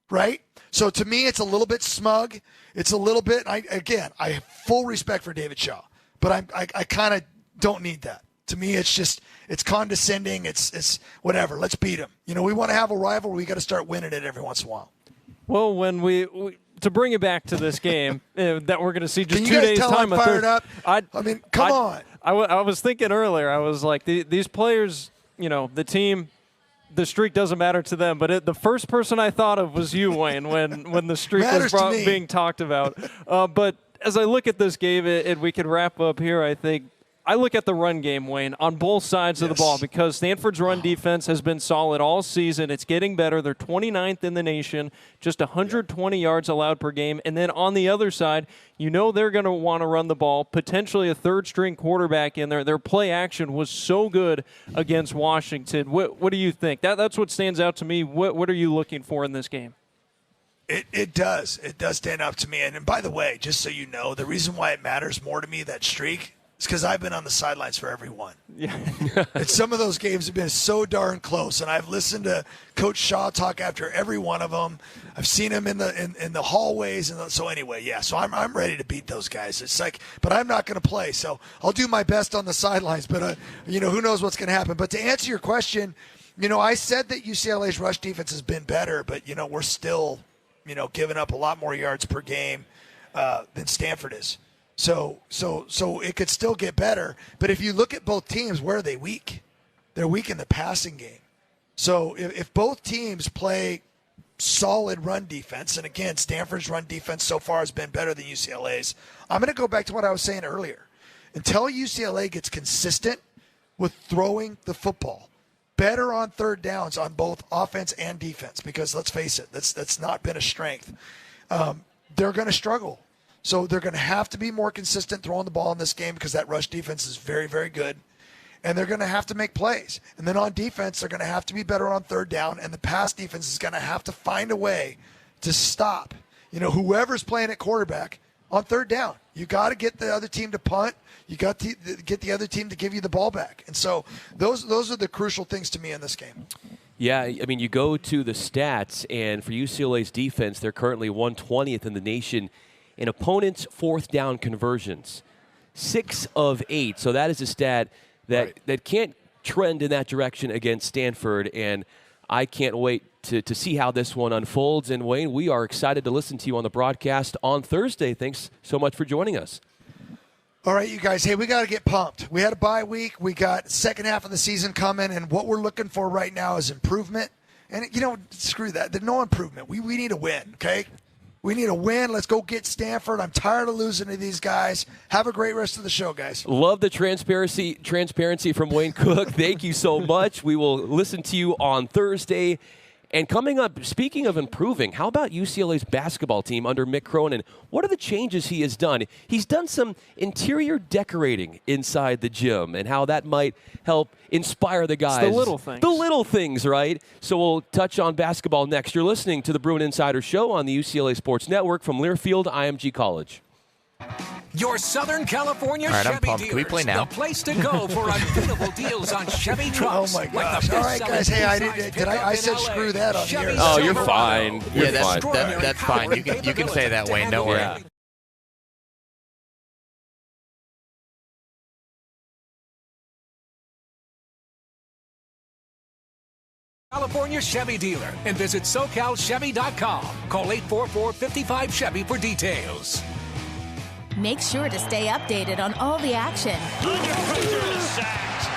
right? So to me, it's a little bit smug. It's a little bit, I have full respect for David Shaw, but I kind of don't need that. To me, it's condescending. It's whatever. Let's beat him. We want to have a rival. We got to start winning it every once in a while. Well, when we to bring it back to this game that we're going to see just 2 days' time. I'm fired up? Come on. I was thinking earlier, I was like, these players, the team, the streak doesn't matter to them. But the first person I thought of was you, Wayne, when the streak was being talked about. But as I look at this game, and we can wrap up here, I think, I look at the run game, Wayne, on both sides of the ball because Stanford's run defense has been solid all season. It's getting better. They're 29th in the nation, just 120 yards allowed per game. And then on the other side, they're going to want to run the ball, potentially a third-string quarterback in there. Their play action was so good against Washington. What do you think? That's what stands out to me. What are you looking for in this game? It does. It does stand out to me. And by the way, just so you know, the reason why it matters more to me, that streak, it's because I've been on the sidelines for every one. Yeah. And some of those games have been so darn close, and I've listened to Coach Shaw talk after every one of them. I've seen him in the hallways, and so anyway, yeah. So I'm ready to beat those guys. It's like, but I'm not going to play, so I'll do my best on the sidelines. But who knows what's going to happen? But to answer your question, I said that UCLA's rush defense has been better, but we're still, giving up a lot more yards per game than Stanford is. So it could still get better. But if you look at both teams, where are they weak? They're weak in the passing game. So if both teams play solid run defense, and again, Stanford's run defense so far has been better than UCLA's, I'm going to go back to what I was saying earlier. Until UCLA gets consistent with throwing the football, better on third downs on both offense and defense, because let's face it, that's not been a strength. They're going to struggle. So they're going to have to be more consistent throwing the ball in this game because that rush defense is very, very good. And they're going to have to make plays. And then on defense, they're going to have to be better on third down. And the pass defense is going to have to find a way to stop, whoever's playing at quarterback on third down. You got to get the other team to punt. You got to get the other team to give you the ball back. And so those are the crucial things to me in this game. Yeah, you go to the stats, and for UCLA's defense, they're currently 120th in the nation in opponents' fourth down conversions, 6 of 8. So that is a stat that can't trend in that direction against Stanford, and I can't wait to see how this one unfolds. And Wayne, we are excited to listen to you on the broadcast on Thursday. Thanks so much for joining us. All right, you guys. Hey, we got to get pumped. We had a bye week. We got second half of the season coming, and what we're looking for right now is improvement. And, screw that. There's no improvement. We need a win, okay? We need a win. Let's go get Stanford. I'm tired of losing to these guys. Have a great rest of the show, guys. Love the transparency from Wayne Cook. Thank you so much. We will listen to you on Thursday. And coming up, speaking of improving, how about UCLA's basketball team under Mick Cronin? What are the changes he has done? He's done some interior decorating inside the gym and how that might help inspire the guys. It's the little things. The little things, right? So we'll touch on basketball next. You're listening to the Bruin Insider Show on the UCLA Sports Network from Learfield IMG College. Your Southern California All right, I'm Chevy pumped. dealers. Can we play now? The place to go for unbeatable deals on Chevy trucks. Oh my gosh! All right, guys. Hey, I said screw that on here. Oh, you're fine. Yeah, that's fine. You can say that, Wayne. Don't worry. Yeah. California Chevy dealer and visit SoCalChevy.com. Call 844-55-CHEVY for details. Make sure to stay updated on all the action.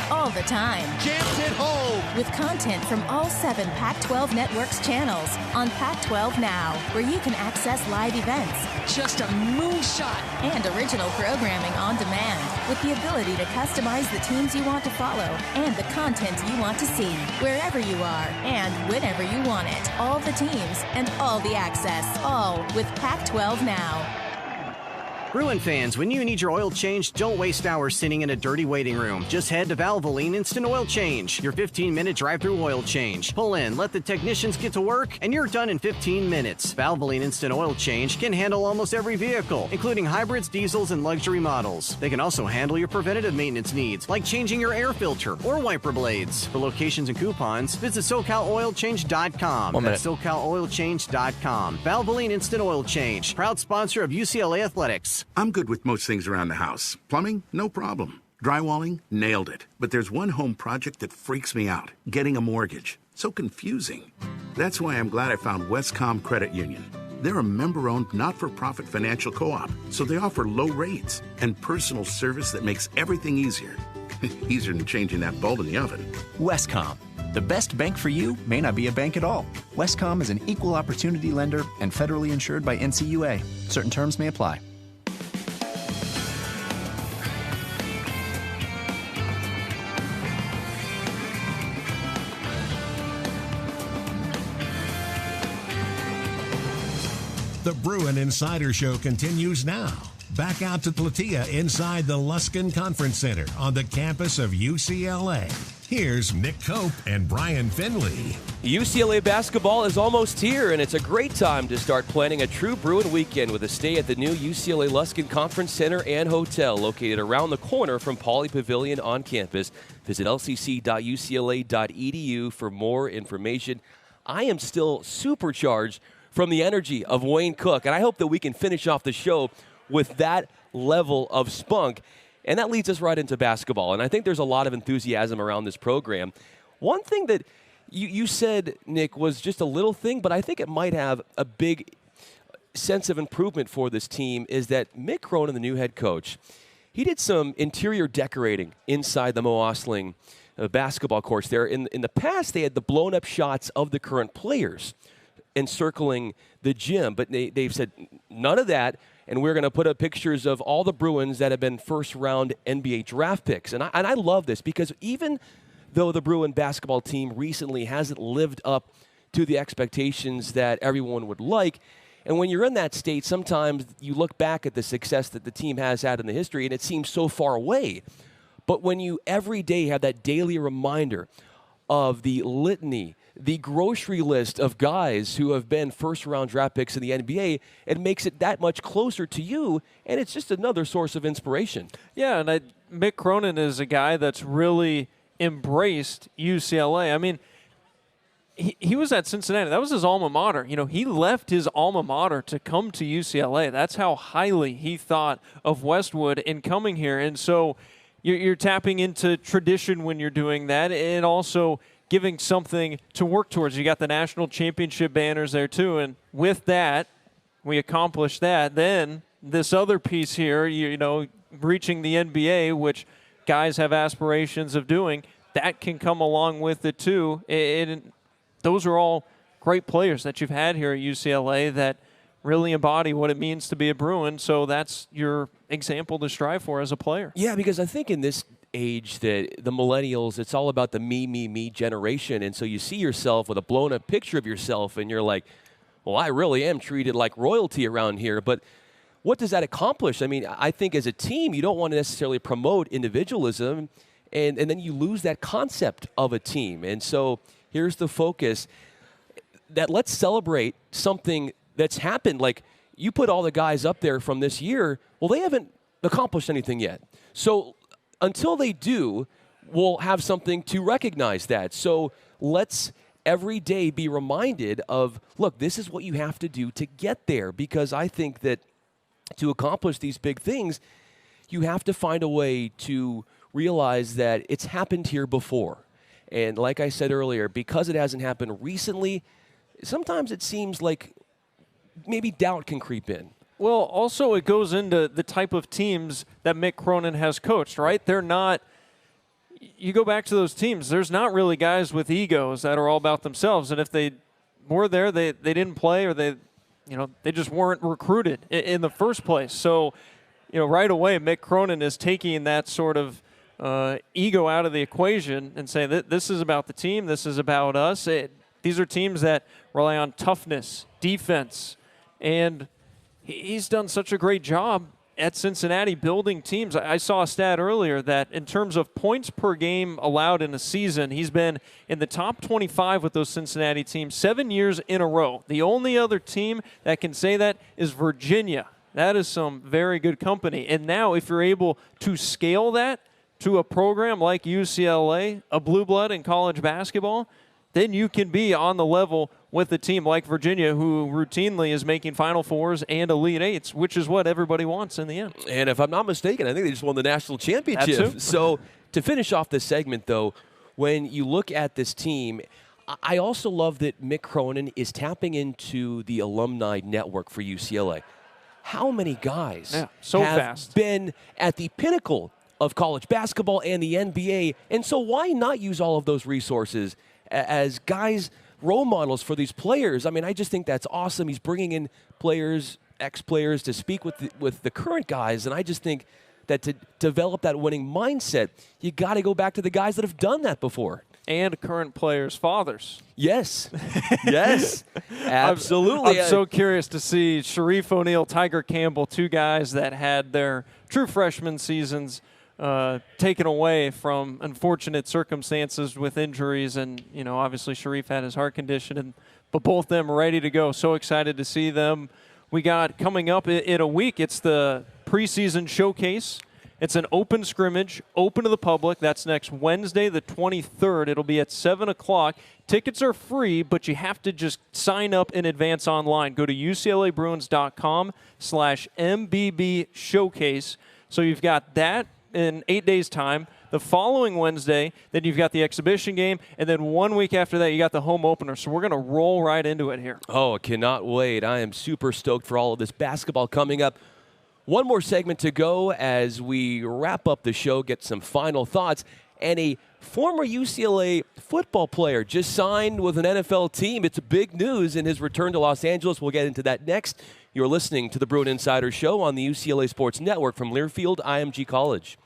All the time. Jammed it home. With content from all 7 Pac-12 Network's channels on Pac-12 Now, where you can access live events. Just a moonshot. And original programming on demand with the ability to customize the teams you want to follow and the content you want to see, wherever you are and whenever you want it. All the teams and all the access, all with Pac-12 Now. Bruin fans, when you need your oil changed, don't waste hours sitting in a dirty waiting room. Just head to Valvoline Instant Oil Change, your 15-minute drive-through oil change. Pull in, let the technicians get to work, and you're done in 15 minutes. Valvoline Instant Oil Change can handle almost every vehicle, including hybrids, diesels, and luxury models. They can also handle your preventative maintenance needs, like changing your air filter or wiper blades. For locations and coupons, visit SoCalOilChange.com. That's SoCalOilChange.com. Valvoline Instant Oil Change, proud sponsor of UCLA Athletics. I'm good with most things around the house. Plumbing, no problem. Drywalling, nailed it. But there's one home project that freaks me out. Getting a mortgage. So confusing. That's why I'm glad I found Westcom Credit Union. They're a member-owned, not-for-profit financial co-op, so they offer low rates and personal service that makes everything easier. Easier than changing that bulb in the oven. Westcom. The best bank for you may not be a bank at all. Westcom is an equal opportunity lender and federally insured by NCUA. Certain terms may apply. The Bruin Insider Show continues now. Back out to Platea inside the Luskin Conference Center on the campus of UCLA. Here's Nick Cope and Brian Finley. UCLA basketball is almost here, and it's a great time to start planning a true Bruin weekend with a stay at the new UCLA Luskin Conference Center and Hotel located around the corner from Pauley Pavilion on campus. Visit lcc.ucla.edu for more information. I am still supercharged from the energy of Wayne Cook, and I hope that we can finish off the show with that level of spunk. And that leads us right into basketball, and I think there's a lot of enthusiasm around this program. One thing that you said, Nick, was just a little thing, but I think it might have a big sense of improvement for this team, is that Mick Cronin, the new head coach, he did some interior decorating inside the Mo Osling basketball courts there. In the past, they had the blown-up shots of the current players encircling the gym, but they've said none of that, and we're going to put up pictures of all the Bruins that have been first-round NBA draft picks. And I love this because even though the Bruin basketball team recently hasn't lived up to the expectations that everyone would like, and when you're in that state, sometimes you look back at the success that the team has had in the history, and it seems so far away. But when you every day have that daily reminder of the litany, the grocery list of guys who have been first-round draft picks in the NBA, it makes it that much closer to you, and it's just another source of inspiration. Yeah, and Mick Cronin is a guy that's really embraced UCLA. I mean, he was at Cincinnati. That was his alma mater. You know, he left his alma mater to come to UCLA. That's how highly he thought of Westwood in coming here. And so you're tapping into tradition when you're doing that, and also giving something to work towards. You got the national championship banners there too, and with that, we accomplished that. Then this other piece here, you know, reaching the NBA, which guys have aspirations of doing, that can come along with it too. Those are all great players that you've had here at UCLA that really embody what it means to be a Bruin, so that's your example to strive for as a player. Yeah, because I think in this age that the millennials, it's all about the me generation. And so you see yourself with a blown up picture of yourself and you're like, well, I really am treated like royalty around here. But what does that accomplish? I mean, I think as a team, you don't want to necessarily promote individualism, and then you lose that concept of a team. And so here's the focus, that let's celebrate something that's happened. Like, you put all the guys up there from this year, well, they haven't accomplished anything yet. So until they do, we'll have something to recognize that. So let's every day be reminded of, look, this is what you have to do to get there, because I think that to accomplish these big things, you have to find a way to realize that it's happened here before. And like I said earlier, because it hasn't happened recently, sometimes it seems like maybe doubt can creep in. Well, also it goes into the type of teams that Mick Cronin has coached, right? They're not, you go back to those teams, there's not really guys with egos that are all about themselves. And if they were there, they didn't play, or they just weren't recruited in the first place. So, right away, Mick Cronin is taking that sort of ego out of the equation and saying that this is about the team, this is about us. These are teams that rely on toughness, defense, and he's done such a great job at Cincinnati building teams. I saw a stat earlier that in terms of points per game allowed in a season, he's been in the top 25 with those Cincinnati teams 7 years in a row. The only other team that can say that is Virginia. That is some very good company. And now if you're able to scale that to a program like UCLA, a blue blood in college basketball, then you can be on the level with a team like Virginia, who routinely is making Final Fours and Elite Eights, which is what everybody wants in the end. And if I'm not mistaken, I think they just won the national championship. So to finish off this segment, though, when you look at this team, I also love that Mick Cronin is tapping into the alumni network for UCLA. How many guys have been at the pinnacle of college basketball and the NBA? And so why not use all of those resources as guys, role models for these players? I mean, I just think that's awesome. He's bringing in players, ex-players, to speak with the current guys, and I just think that to develop that winning mindset, you got to go back to the guys that have done that before. And current players' fathers. Yes. Yes. Absolutely. I'm so curious to see Sharif O'Neal, Tiger Campbell, two guys that had their true freshman seasons taken away from unfortunate circumstances with injuries, and obviously Sharif had his heart condition, but both of them ready to go. So excited to see them. We got coming up in a week, it's the preseason showcase. It's an open scrimmage, open to the public. That's next Wednesday, the 23rd. It'll be at 7 o'clock. Tickets are free, but you have to just sign up in advance online. Go to uclabruins.com/MBB showcase. So you've got that in 8 days' time. The following Wednesday, then you've got the exhibition game, and then 1 week after that, you got the home opener. So we're going to roll right into it here. Oh, I cannot wait. I am super stoked for all of this basketball coming up. One more segment to go as we wrap up the show, get some final thoughts. And a former UCLA football player just signed with an NFL team. It's big news in his return to Los Angeles. We'll get into that next. You're listening to the Bruin Insider Show on the UCLA Sports Network from Learfield IMG College.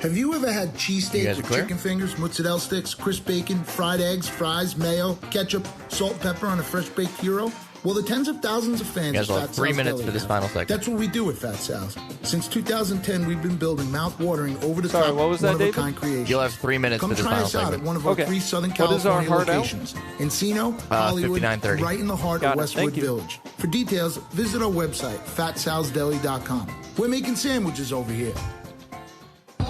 Have you ever had cheesesteak with chicken fingers, mozzarella sticks, crisp bacon, fried eggs, fries, mayo, ketchup, salt, pepper on a fresh baked hero? Well, the tens of thousands of fans you guys of will Fat have 3 Sal's minutes Deli for this final segment. That's what we do at Fat Sal's. Since 2010, we've been building mouth-watering, over-the-top, what was that, one-of-a-kind creations. You'll have 3 minutes for this final segment. Come try us out at one of our 3 Southern California locations. Encino, Hollywood, right in the heart of Westwood Village. For details, visit our website, fatsalsdeli.com. We're making sandwiches over here.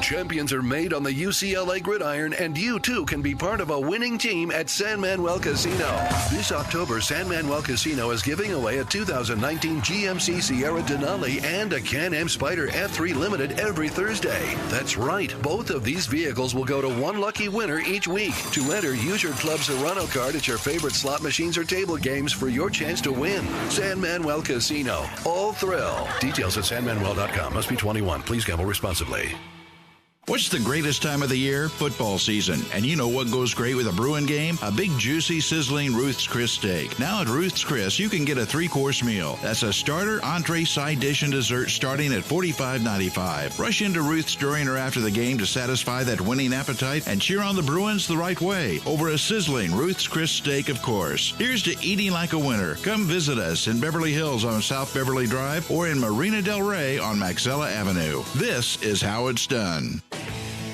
Champions are made on the UCLA gridiron, and you too can be part of a winning team at San Manuel Casino. This October, San Manuel Casino is giving away a 2019 GMC Sierra Denali and a Can-Am Spyder F3 Limited every Thursday. That's right, both of these vehicles will go to one lucky winner each week. To enter, use your Club Serrano card at your favorite slot machines or table games for your chance to win. San Manuel Casino, all thrill. Details at sanmanuel.com. Must be 21. Please gamble responsibly. What's the greatest time of the year? Football season. And you know what goes great with a Bruin game? A big, juicy, sizzling Ruth's Chris steak. Now at Ruth's Chris, you can get a 3-course meal. That's a starter, entree, side dish, and dessert starting at $45.95. Rush into Ruth's during or after the game to satisfy that winning appetite and cheer on the Bruins the right way over a sizzling Ruth's Chris steak, of course. Here's to eating like a winner. Come visit us in Beverly Hills on South Beverly Drive or in Marina Del Rey on Maxella Avenue. This is how it's done.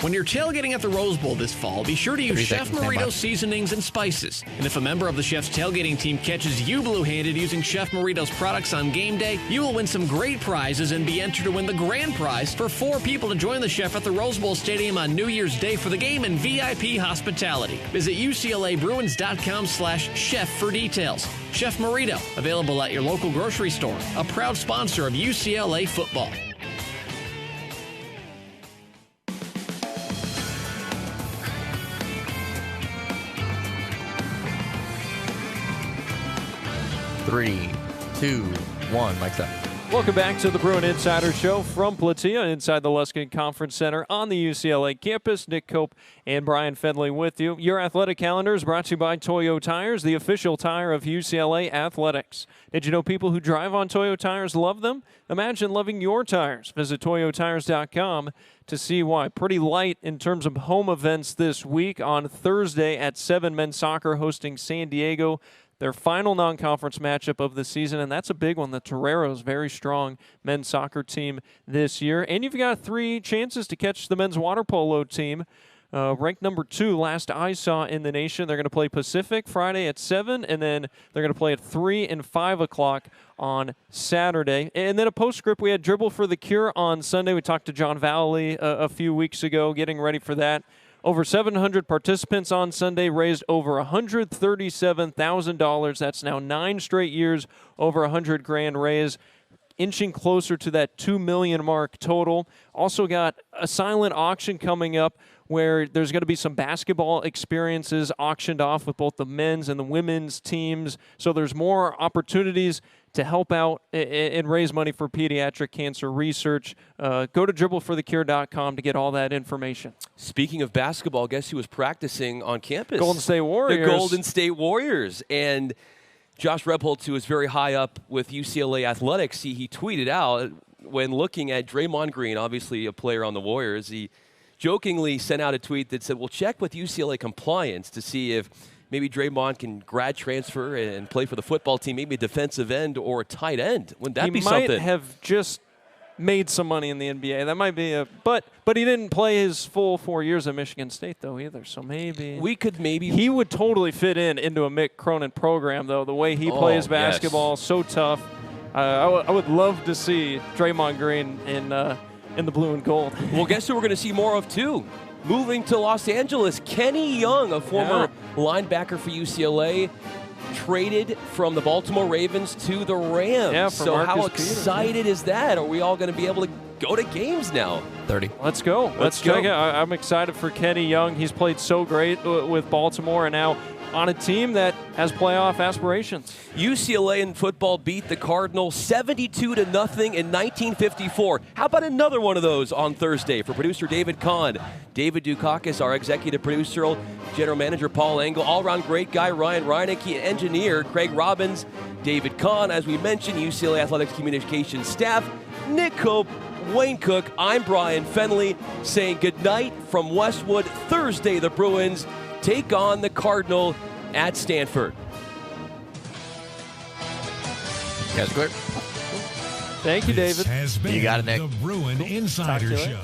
When you're tailgating at the Rose Bowl this fall, be sure to use Chef Marito seasonings and spices. And if a member of the Chef's tailgating team catches you blue-handed using Chef Marito's products on game day, you will win some great prizes and be entered to win the grand prize for 4 people to join the chef at the Rose Bowl Stadium on New Year's Day for the game and VIP hospitality. Visit UCLABruins.com/chef for details. Chef Marito, available at your local grocery store, a proud sponsor of UCLA football. Three, 2, 1, mic's up. Welcome back to the Bruin Insider Show from Platea inside the Luskin Conference Center on the UCLA campus. Nick Cope and Brian Fenley with you. Your athletic calendar is brought to you by Toyo Tires, the official tire of UCLA Athletics. Did you know people who drive on Toyo Tires love them? Imagine loving your tires. Visit toyotires.com to see why. Pretty light in terms of home events this week. On Thursday at 7, men's soccer hosting San Diego. Their final non-conference matchup of the season, and that's a big one. The Toreros, very strong men's soccer team this year. And you've got 3 chances to catch the men's water polo team, ranked number 2, last I saw in the nation. They're going to play Pacific Friday at 7, and then they're going to play at 3 and 5 o'clock on Saturday. And then a postscript, we had Dribble for the Cure on Sunday. We talked to John Valley a few weeks ago, getting ready for that. Over 700 participants on Sunday, raised over $137,000. That's now 9 straight years, over $100,000 raised, inching closer to that $2 million mark total. Also got a silent auction coming up where there's going to be some basketball experiences auctioned off with both the men's and the women's teams. So there's more opportunities to help out and raise money for pediatric cancer research. Go to dribbleforthecure.com to get all that information. Speaking of basketball, guess who was practicing on campus? Golden State Warriors. The Golden State Warriors. And Josh Rebholz, who is very high up with UCLA Athletics, he tweeted out when looking at Draymond Green, obviously a player on the Warriors, he jokingly sent out a tweet that said, "We'll check with UCLA compliance to see if maybe Draymond can grad transfer and play for the football team, maybe a defensive end or a tight end." Wouldn't that be something? He might have just made some money in the NBA. That might be a – but he didn't play his full 4 years at Michigan State, though, either. So maybe – He would totally fit into a Mick Cronin program, though, the way he plays basketball, yes. So tough. I would love to see Draymond Green in the blue and gold. Well, guess who we're going to see more of, too? Moving to Los Angeles, Kenny Young, a former linebacker for UCLA, traded from the Baltimore Ravens to the Rams. Yeah, so Marcus how excited is that? Are we all going to be able to go to games now? 30. Let's go. Let's go. I'm excited for Kenny Young. He's played so great with Baltimore, and now on a team that has playoff aspirations. UCLA in football beat the Cardinals 72-0 in 1954. How about another one of those on Thursday? For producer David Kahn, David Dukakis, our executive producer, general manager Paul Engel, all-around great guy Ryan Reinecke, engineer Craig Robbins, David Kahn, as we mentioned, UCLA Athletics communications staff, Nick Cope, Wayne Cook, I'm Brian Fenley, saying goodnight from Westwood. Thursday, the Bruins take on the Cardinal at Stanford. You guys clear? Thank you, David. This has been you got it, Nick. The Bruin Insider Show.